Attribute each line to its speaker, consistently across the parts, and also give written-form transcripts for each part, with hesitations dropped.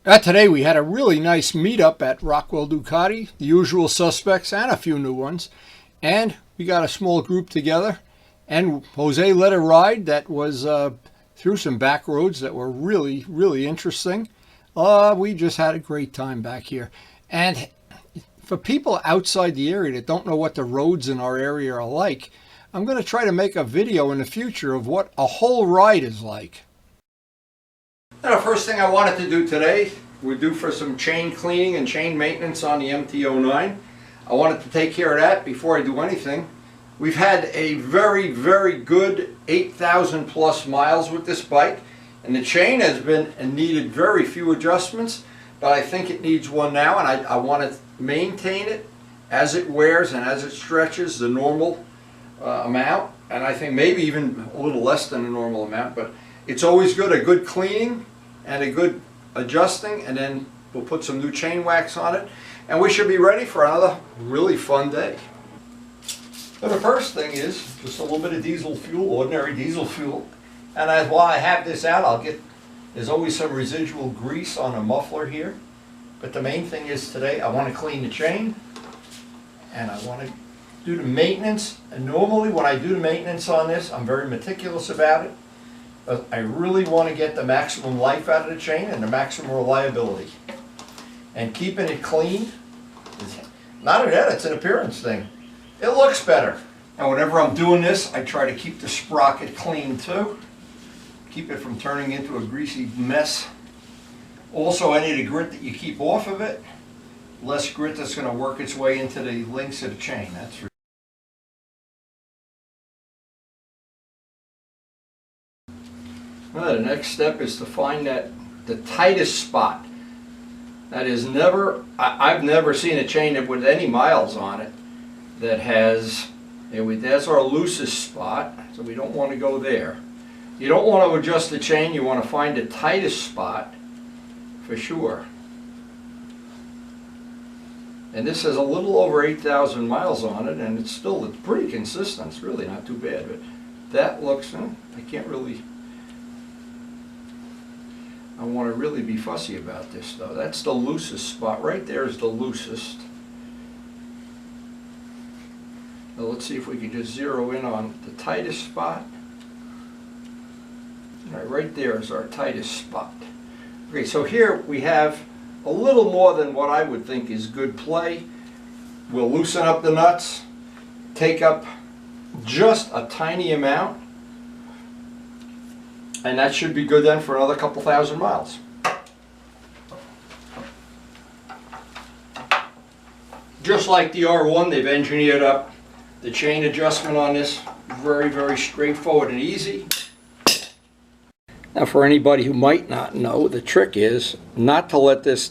Speaker 1: Today we had a really nice meetup at Rockwell Ducati, the usual suspects and a few new ones. And we got a small group together, and Jose led a ride that was through some back roads that were really, really interesting. We just had a great time back here. And for people outside the area that don't know what the roads in our area are like, I'm going to try to make a video in the future of what a whole ride is like. Now, the first thing I wanted to do today would do for some chain cleaning and chain maintenance on the MT-09. I wanted to take care of that before I do anything. We've had a very, very good 8,000 plus miles with this bike, and the chain has been and needed very few adjustments, but I think it needs one now, and I want to maintain it as it wears and as it stretches the normal amount, and I think maybe even a little less than the normal amount, but it's always good, a good cleaning and a good adjusting, and then we'll put some new chain wax on it, and we should be ready for another really fun day. So the first thing is just a little bit of diesel fuel, ordinary diesel fuel, and while I have this out, there's always some residual grease on the muffler here, but the main thing is today I want to clean the chain and I want to do the maintenance. And normally when I do the maintenance on this, I'm very meticulous about it. But I really want to get the maximum life out of the chain and the maximum reliability. And keeping it clean, not only that, it's an appearance thing. It looks better. And whenever I'm doing this, I try to keep the sprocket clean too. Keep it from turning into a greasy mess. Also, any of the grit that you keep off of it, less grit that's going to work its way into the links of the chain. That's for the next step is to find the tightest spot. That is I've never seen a chain with any miles on it that has, that's our loosest spot, so we don't want to go there. You don't want to adjust the chain, you want to find the tightest spot for sure. And this has a little over 8,000 miles on it, and it's pretty consistent. It's really not too bad, but that looks, I can't really, I want to really be fussy about this though. That's the loosest spot. Right there is the loosest. Now let's see if we can just zero in on the tightest spot. All right there is our tightest spot. Okay, so here we have a little more than what I would think is good play. We'll loosen up the nuts, take up just a tiny amount, and that should be good then for another couple thousand miles. Just like the R1, they've engineered up the chain adjustment on this very, very straightforward and easy. Now, for anybody who might not know, the trick is not to let this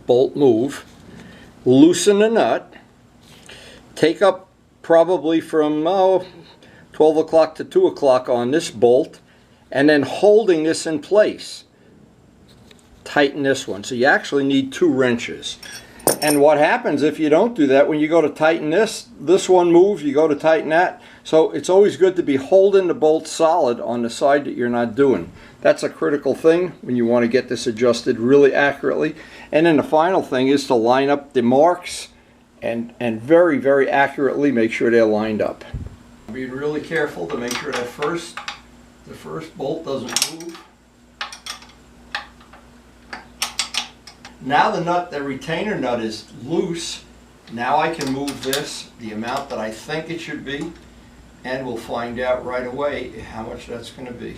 Speaker 1: bolt move. Loosen the nut, take up probably from 12 o'clock to 2 o'clock on this bolt, and then holding this in place, tighten this one. So you actually need 2 wrenches. And what happens if you don't do that, when you go to tighten this one moves, you go to tighten that. So it's always good to be holding the bolt solid on the side that you're not doing. That's a critical thing when you want to get this adjusted really accurately. And then the final thing is to line up the marks and very, very accurately make sure they're lined up. Be really careful to make sure that the first bolt doesn't move. Now the retainer nut is loose. Now I can move this the amount that I think it should be, and we'll find out right away how much that's going to be.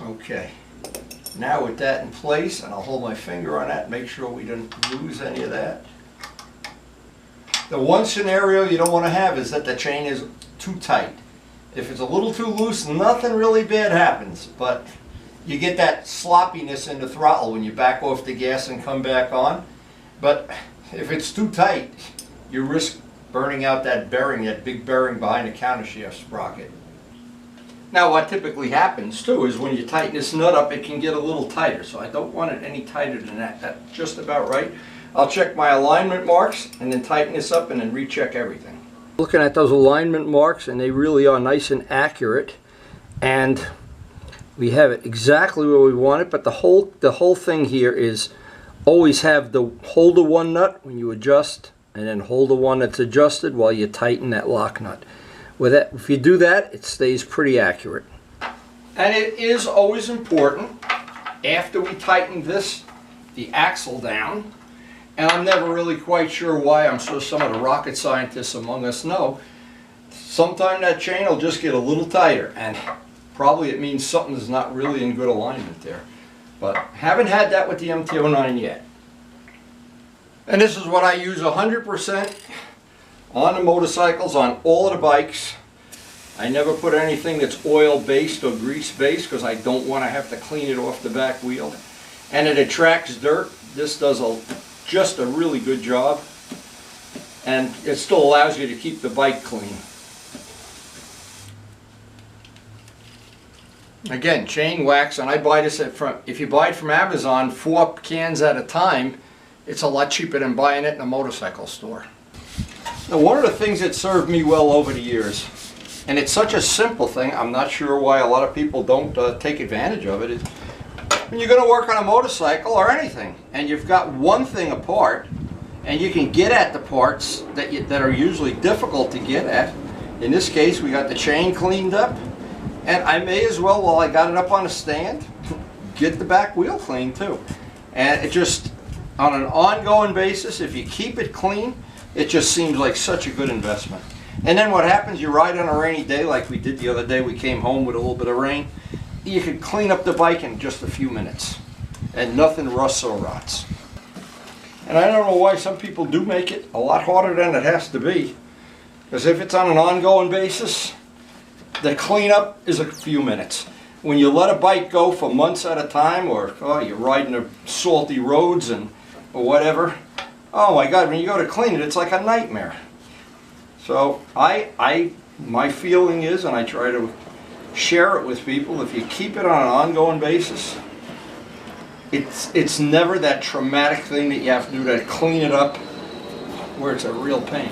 Speaker 1: Okay, now with that in place, and I'll hold my finger on that, make sure we don't lose any of that. The one scenario you don't want to have is that the chain is too tight. If it's a little too loose, nothing really bad happens, but you get that sloppiness in the throttle when you back off the gas and come back on. But if it's too tight, you risk burning out that bearing, that big bearing behind the countershaft sprocket. Now what typically happens too is when you tighten this nut up, it can get a little tighter, so I don't want it any tighter than that. That's just about right. I'll check my alignment marks and then tighten this up and then recheck everything. Looking at those alignment marks, and they really are nice and accurate. and we have it exactly where we want it. But the whole thing here is always have the hold the one nut when you adjust, and then hold the one that's adjusted while you tighten that lock nut. With that, if you do that, it stays pretty accurate. And it is always important after we tighten the axle down, and I'm never really quite sure why. I'm sure some of the rocket scientists among us know. Sometime that chain will just get a little tighter, and probably it means something is not really in good alignment there. But haven't had that with the MT-09 yet. And this is what I use 100% on the motorcycles, on all of the bikes. I never put anything that's oil based or grease based because I don't want to have to clean it off the back wheel. And it attracts dirt. This does just a really good job, and it still allows you to keep the bike clean. Again, chain wax, and I buy this if you buy it from Amazon, 4 cans at a time, it's a lot cheaper than buying it in a motorcycle store. Now, one of the things that served me well over the years, and it's such a simple thing, I'm not sure why a lot of people don't take advantage of it, is when you're going to work on a motorcycle or anything, and you've got one thing apart, and you can get at the parts that are usually difficult to get at. In this case, we got the chain cleaned up, and I may as well, while I got it up on a stand, get the back wheel clean too. And it just, on an ongoing basis, if you keep it clean, it just seems like such a good investment. And then what happens, you ride on a rainy day like we did the other day, we came home with a little bit of rain, you can clean up the bike in just a few minutes, and nothing rusts or rots. And I don't know why some people do make it a lot harder than it has to be, because if it's on an ongoing basis, the cleanup is a few minutes. When you let a bike go for months at a time, or you're riding the salty roads or whatever, oh my God, when you go to clean it, it's like a nightmare. So my feeling is, and I try to share it with people, if you keep it on an ongoing basis, it's never that traumatic thing that you have to do to clean it up where it's a real pain.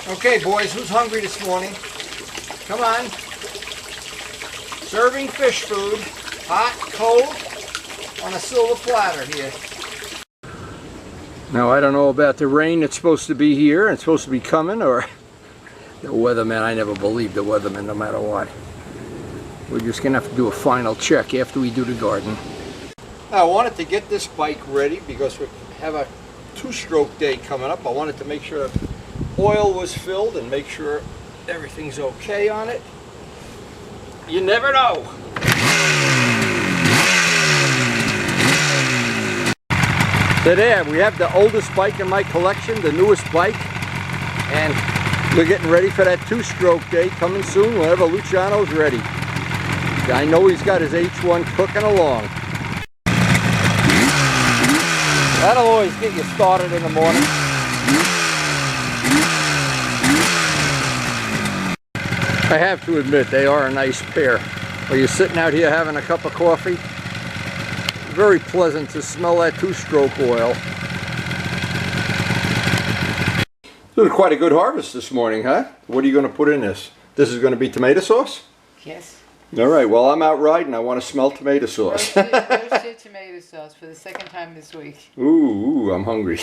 Speaker 1: Okay, boys, who's hungry this morning? Come on. Serving fish food, hot, cold, on a silver platter here. Now, I don't know about the rain that's supposed to be here and it's supposed to be coming, or the weatherman. I never believe the weatherman no matter what. We're just going to have to do a final check after we do the garden. Now, I wanted to get this bike ready because we have a 2-stroke day coming up. I wanted to make sure oil was filled and make sure everything's okay on it. You never know. So there, we have the oldest bike in my collection, the newest bike, and we're getting ready for that 2-stroke day coming soon whenever Luciano's ready. I know he's got his H1 cooking along. That'll always get you started in the morning. I have to admit, they are a nice pair. While you're sitting out here having a cup of coffee, very pleasant to smell that 2-stroke oil. This is quite a good harvest this morning, huh? What are you going to put in this? This is going to be tomato sauce?
Speaker 2: Yes.
Speaker 1: All right, well, I'm out riding. I want to smell tomato sauce.
Speaker 2: Roasted tomato sauce for the second time this week.
Speaker 1: Ooh, I'm hungry.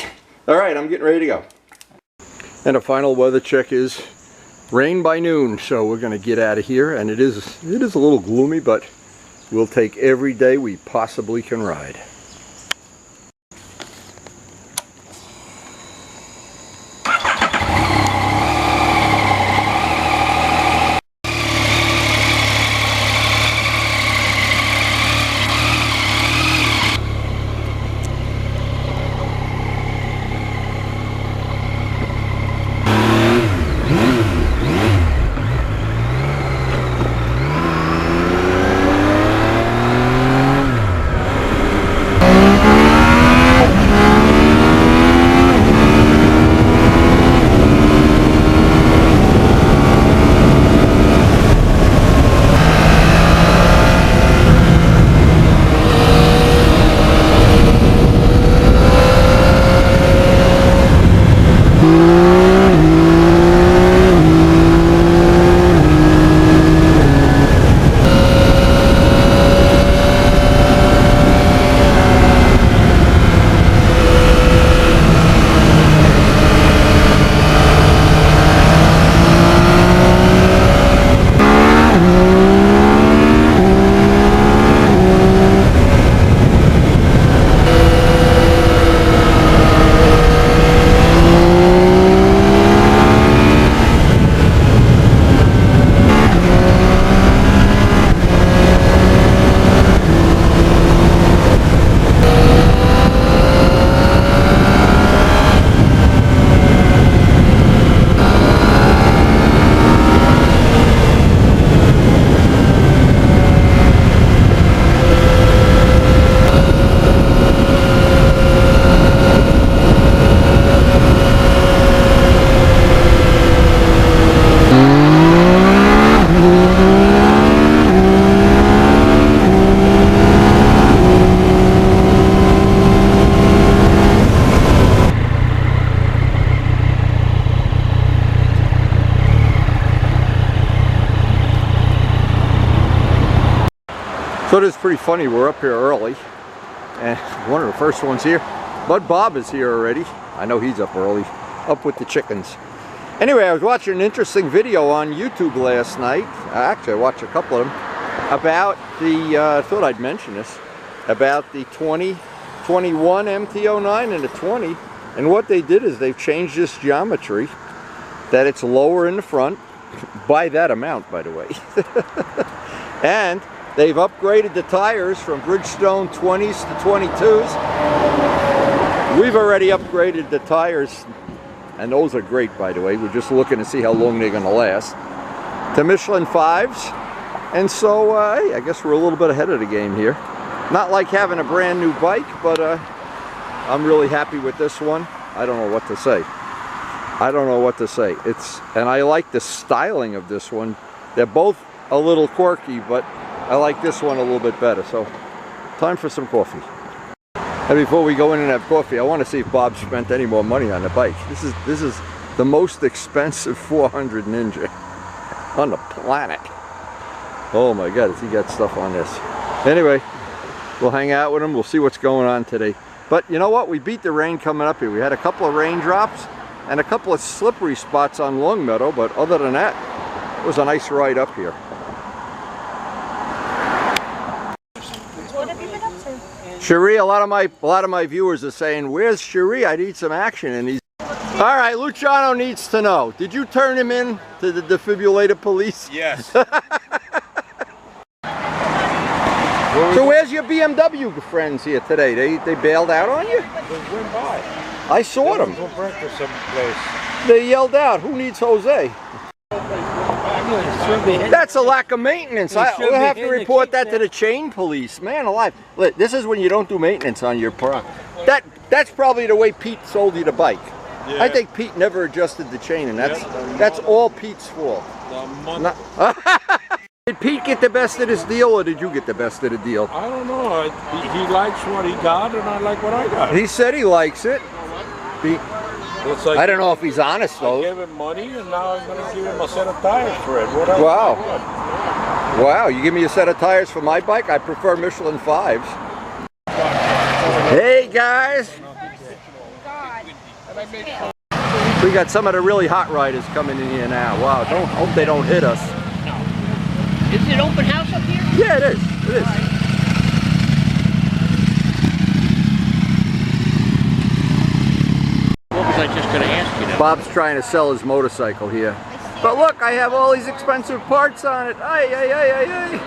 Speaker 1: All right, I'm getting ready to go. And a final weather check is rain by noon, so we're going to get out of here. And it is a little gloomy, but we'll take every day we possibly can ride. So it is pretty funny, we're up here early, and one of the first ones here. Bud Bob is here already. I know he's up early, up with the chickens. Anyway, I was watching an interesting video on YouTube last night. Actually, I watched a couple of them about the, I thought I'd mention this, about the 2021 MT-09 and the 20. And what they did is they've changed this geometry, that it's lower in the front, by that amount, by the way. And they've upgraded the tires from Bridgestone 20s to 22s. We've already upgraded the tires, and those are great, by the way. We're just looking to see how long they're going to last, to Michelin 5s. And so, hey, I guess we're a little bit ahead of the game here. Not like having a brand new bike, but I'm really happy with this one. I don't know what to say. I don't know what to say. And I like the styling of this one. They're both a little quirky, but I like this one a little bit better. So, time for some coffee. And before we go in and have coffee, I want to see if Bob spent any more money on the bike. This is the most expensive 400 Ninja on the planet. Oh my God, has he got stuff on this? Anyway, we'll hang out with him. We'll see what's going on today. But you know what? We beat the rain coming up here. We had a couple of raindrops and a couple of slippery spots on Longmeadow, but other than that, it was a nice ride up here.
Speaker 3: What have you been up to?
Speaker 1: Cherie, a lot of my viewers are saying, "Where's Cherie? I need some action." And he's all right. Luciano needs to know. Did you turn him in to the defibrillator police?
Speaker 4: Yes.
Speaker 1: So where's your BMW friends here today? They bailed out on you?
Speaker 4: They went by.
Speaker 1: I saw them.
Speaker 4: Go breakfast someplace.
Speaker 1: They yelled out, "Who needs Jose?" That's a lack of maintenance. We'll have to report that to the chain police. Man alive. Look, this is when you don't do maintenance on your car. That's probably the way Pete sold you the bike.
Speaker 4: Yeah.
Speaker 1: I think Pete never adjusted the chain, and that's all Pete's fault. Did Pete get the best of this deal, or did you get the best of the deal?
Speaker 4: I don't know. He likes what he got, and I like what I got.
Speaker 1: He said he likes it.
Speaker 4: It's like,
Speaker 1: I don't know if he's honest,
Speaker 4: I
Speaker 1: though.
Speaker 4: gave him money, and now I'm going to give him a set of tires for it. What else?
Speaker 1: Wow. Wow, you give me a set of tires for my bike? I prefer Michelin 5s. Hey, guys. We got some of the really hot riders coming in here now. Wow, hope they don't hit us.
Speaker 5: Is it open house up here?
Speaker 1: Yeah, it is. It is.
Speaker 5: What was I just going to ask you now?
Speaker 1: Bob's trying to sell his motorcycle here. But look, I have all these expensive parts on it. Ay, ay, ay, ay, ay.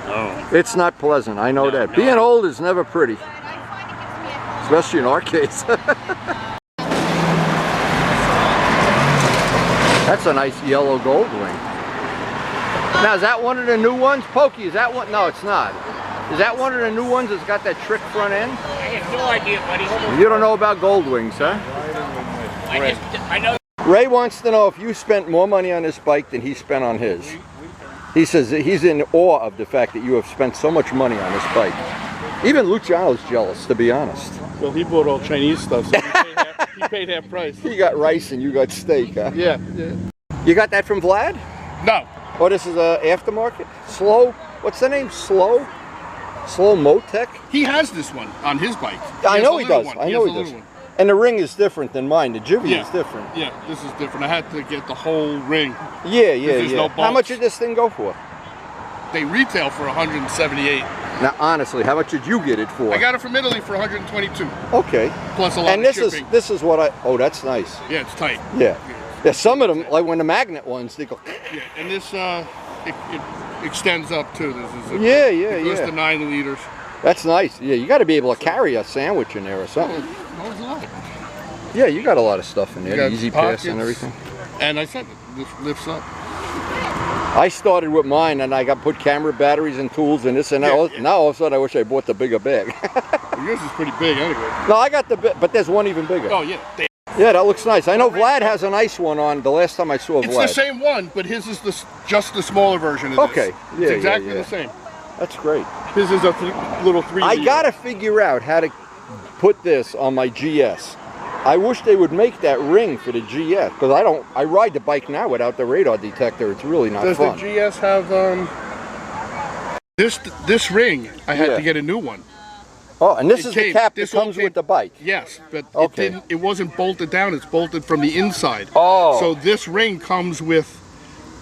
Speaker 5: Oh.
Speaker 1: It's not pleasant, I know that. Being old is never pretty. Especially in our case. That's a nice yellow gold ring. Now, is that one of the new ones? Pokey, is that one? No, it's not. Is that one of the new ones that's got that trick front end?
Speaker 5: I have no idea, buddy.
Speaker 1: You don't know about gold wings, huh?
Speaker 5: I know.
Speaker 1: Ray wants to know if you spent more money on this bike than he spent on his. He says that he's in awe of the fact that you have spent so much money on this bike. Even Luciano's jealous, to be honest.
Speaker 6: Well, he bought all Chinese stuff, so he paid half price.
Speaker 1: He got rice and you got steak, huh?
Speaker 6: Yeah.
Speaker 1: You got that from Vlad?
Speaker 6: No.
Speaker 1: Oh, this is a aftermarket? Slow? What's the name? Slow Motec?
Speaker 6: He has this one on his bike.
Speaker 1: I know he does. I know he does. And the ring is different than mine. The Jivy is different.
Speaker 6: Yeah, this is different. I had to get the whole ring.
Speaker 1: Yeah.
Speaker 6: No
Speaker 1: How much did this thing go for?
Speaker 6: They retail for 178.
Speaker 1: Now, honestly, how much did you get it for?
Speaker 6: I got it from Italy for 122.
Speaker 1: Okay.
Speaker 6: Plus a lot
Speaker 1: and
Speaker 6: of shipping.
Speaker 1: this is what oh, that's nice.
Speaker 6: Yeah, it's tight.
Speaker 1: Yeah. Yeah, some of them, like when the magnet ones, they go.
Speaker 6: Yeah, and this it extends up too. This is
Speaker 1: It
Speaker 6: goes to 9 liters.
Speaker 1: That's nice. Yeah, you got to be able to carry a sandwich in there or something.
Speaker 6: That was a lot.
Speaker 1: Yeah, you got a lot of stuff in there.
Speaker 6: You got
Speaker 1: Easy pass and
Speaker 6: pockets.
Speaker 1: everything.
Speaker 6: And I said this lifts up.
Speaker 1: I started with mine, and I got put camera batteries and tools and this and that. Now all of a sudden, I wish I bought the bigger bag.
Speaker 6: Well, yours is pretty big anyway.
Speaker 1: No, I got the bit, but there's one even bigger.
Speaker 6: Oh yeah.
Speaker 1: Yeah, that looks nice. I know Vlad has a nice one on. The last time I saw
Speaker 6: It's
Speaker 1: Vlad.
Speaker 6: the same one, but his is just the smaller version of this.
Speaker 1: Okay. Yeah,
Speaker 6: it's exactly
Speaker 1: yeah.
Speaker 6: the same.
Speaker 1: That's great.
Speaker 6: His is a little 3.
Speaker 1: I gotta figure out how to put this on my GS. I wish they would make that ring for the GS, because I ride the bike now without the radar detector. It's really not
Speaker 6: Does
Speaker 1: fun.
Speaker 6: the GS have This ring, I had
Speaker 1: Yeah.
Speaker 6: to get a new one.
Speaker 1: Oh, and this
Speaker 6: It
Speaker 1: is the
Speaker 6: came-
Speaker 1: cap that
Speaker 6: this all
Speaker 1: comes
Speaker 6: came-
Speaker 1: with the bike.
Speaker 6: Yes, but
Speaker 1: Okay.
Speaker 6: it wasn't bolted down. It's bolted from the inside.
Speaker 1: Oh.
Speaker 6: So this ring comes with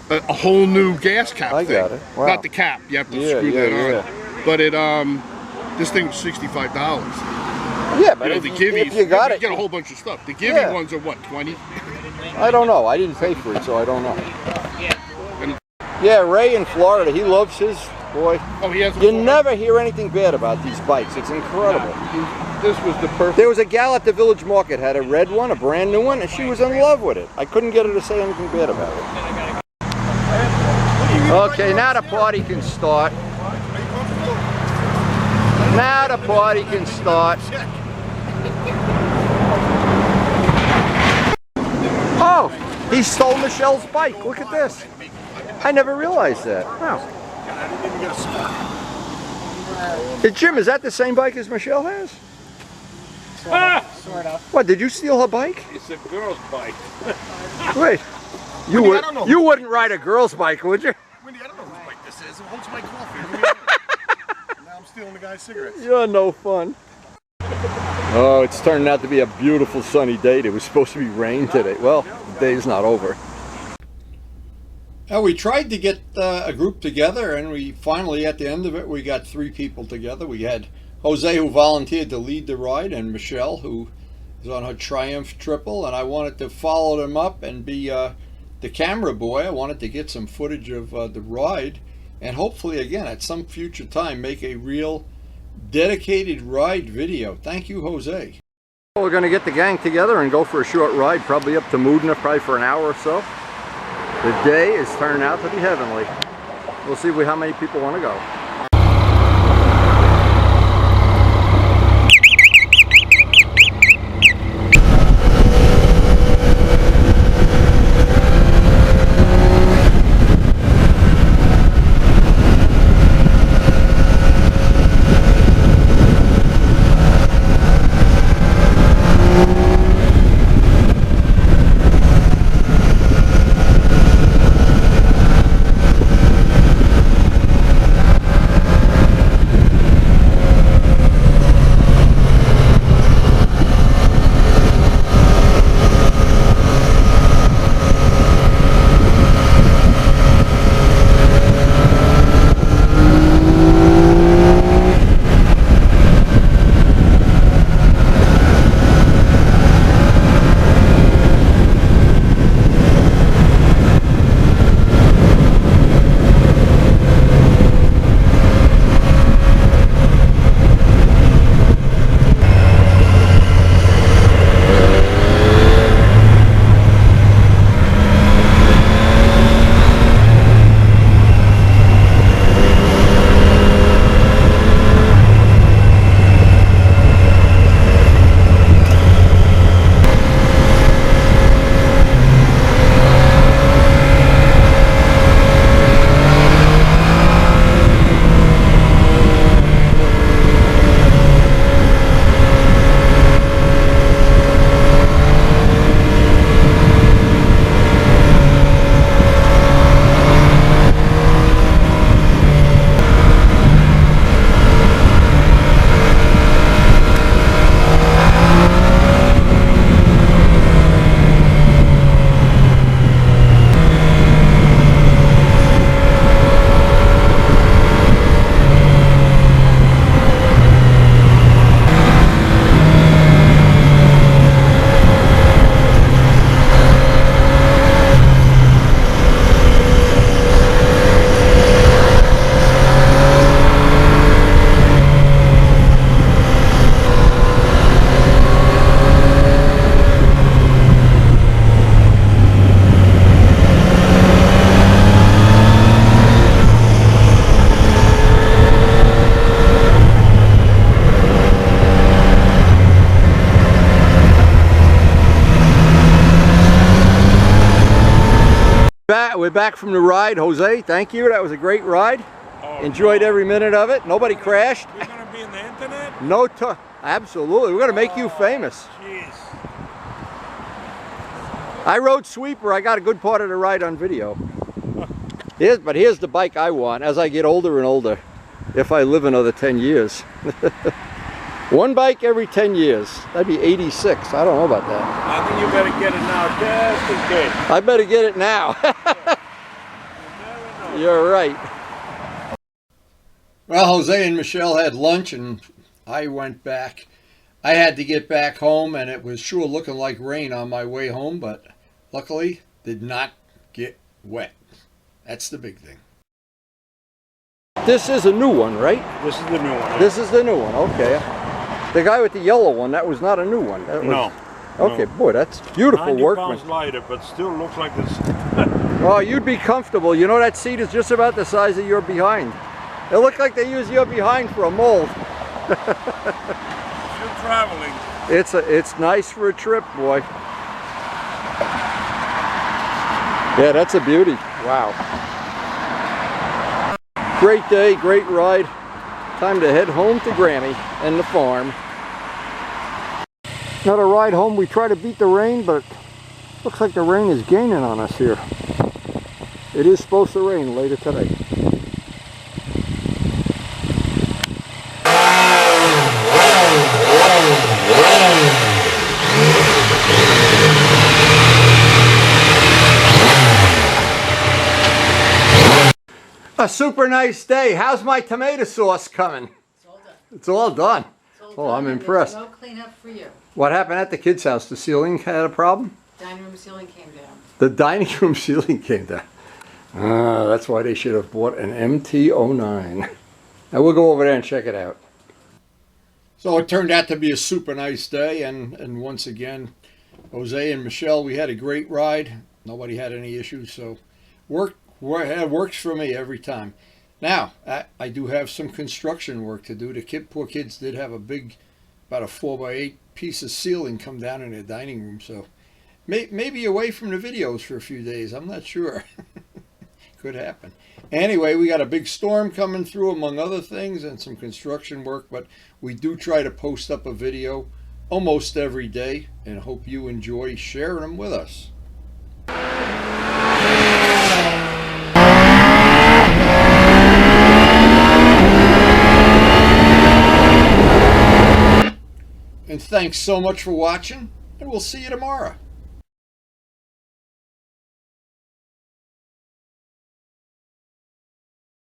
Speaker 6: a whole new gas cap.
Speaker 1: I
Speaker 6: thing.
Speaker 1: got it. Wow.
Speaker 6: Not the cap. You have to
Speaker 1: Yeah,
Speaker 6: screw
Speaker 1: yeah,
Speaker 6: that on.
Speaker 1: yeah.
Speaker 6: But this thing was $65.
Speaker 1: Yeah, but
Speaker 6: You know,
Speaker 1: if,
Speaker 6: the
Speaker 1: you,
Speaker 6: givvies,
Speaker 1: if you got it,
Speaker 6: get a whole bunch of stuff. The givvy
Speaker 1: Yeah.
Speaker 6: ones are what, 20?
Speaker 1: I don't know. I didn't pay for it, so I don't know. Yeah, Ray in Florida, he loves his, boy.
Speaker 6: Oh, he has a
Speaker 1: You
Speaker 6: full-
Speaker 1: never hear anything bad about these bikes. It's incredible.
Speaker 6: This was the perfect.
Speaker 1: There was a gal at the Village Market, had a red one, a brand new one, and she was in love with it. I couldn't get her to say anything bad about it. Okay, now the party can start. Now the party can start. Oh, he stole Michelle's bike. Look at this. I never realized that. Wow. Hey, Jim, is that the same bike as Michelle has?
Speaker 2: Sort of.
Speaker 1: What, did you steal her bike?
Speaker 4: It's a girl's bike.
Speaker 1: Wait, you wouldn't ride a girl's bike, would you?
Speaker 6: Wendy, I don't know whose bike this is. It holds my coffee. Now I'm stealing the guy's cigarettes.
Speaker 1: You're no fun. Oh, it's turning out to be a beautiful sunny day. It was supposed to be rain today. Well, the day's not over. Now, we tried to get a group together, and we finally, at the end of it, we got 3 people together. We had Jose, who volunteered to lead the ride, and Michelle, who is on her Triumph Triple, and I wanted to follow them up and be the camera boy. I wanted to get some footage of the ride, and hopefully, again, at some future time, make a real dedicated ride video. Thank you, Jose. We're going to get the gang together and go for a short ride, probably up to Moodna, probably for an hour or so. The day is turning out to be heavenly. We'll see how many people want to go. We're back from the ride. Jose, thank you. That was a great ride. Enjoyed every minute of it. Nobody crashed.
Speaker 4: We're gonna be in the internet?
Speaker 1: No, absolutely. We're going to make you famous.
Speaker 4: Jeez.
Speaker 1: I rode Sweeper. I got a good part of the ride on video. But here's the bike I want as I get older and older. if I live another 10 years. One bike every 10 years. That'd be 86. I don't know about that.
Speaker 4: I think you better get it now, just in case.
Speaker 1: I better get it now. You're right. Well, Jose and Michelle had lunch and I went back. I had to get back home and it was sure looking like rain on my way home, but luckily did not get wet. That's the big thing. This is a new one, right?
Speaker 4: This is the new one.
Speaker 1: This is the new one, okay. The guy with the yellow one, that was not a new one. That was,
Speaker 4: No.
Speaker 1: Okay,
Speaker 4: no.
Speaker 1: Boy, that's beautiful
Speaker 4: 90
Speaker 1: workmanship.
Speaker 4: pounds lighter, but still looks like this.
Speaker 1: Oh, you'd be comfortable. You know, that seat is just about the size of your behind. It looked like they use your behind for a mold.
Speaker 4: Still traveling.
Speaker 1: It's nice for a trip, boy. Yeah, that's a beauty. Wow. Great day, great ride. Time to head home to Grammy and the farm. Another ride home. We try to beat the rain, but looks like the rain is gaining on us here. It is supposed to rain later today. A super nice day. How's my tomato sauce coming?
Speaker 2: It's all done.
Speaker 1: It's all done.
Speaker 2: It's all
Speaker 1: Oh,
Speaker 2: done,
Speaker 1: I'm
Speaker 2: and
Speaker 1: impressed.
Speaker 2: There's no cleanup for you.
Speaker 1: What happened at the kids' house? The ceiling had a problem?
Speaker 2: Dining room ceiling came down.
Speaker 1: The dining room ceiling came down. That's why they should have bought an MT-09. Now we'll go over there and check it out. So it turned out to be a super nice day, and once again, Jose and Michelle, we had a great ride. Nobody had any issues, so works for me every time. Now, I do have some construction work to do. The poor kids did have about a 4x8 piece of ceiling come down in their dining room, so maybe away from the videos for a few days. I'm not sure. Could happen. Anyway, we got a big storm coming through, among other things, and some construction work, but we do try to post up a video almost every day, and hope you enjoy sharing them with us. And thanks so much for watching, and we'll see you tomorrow.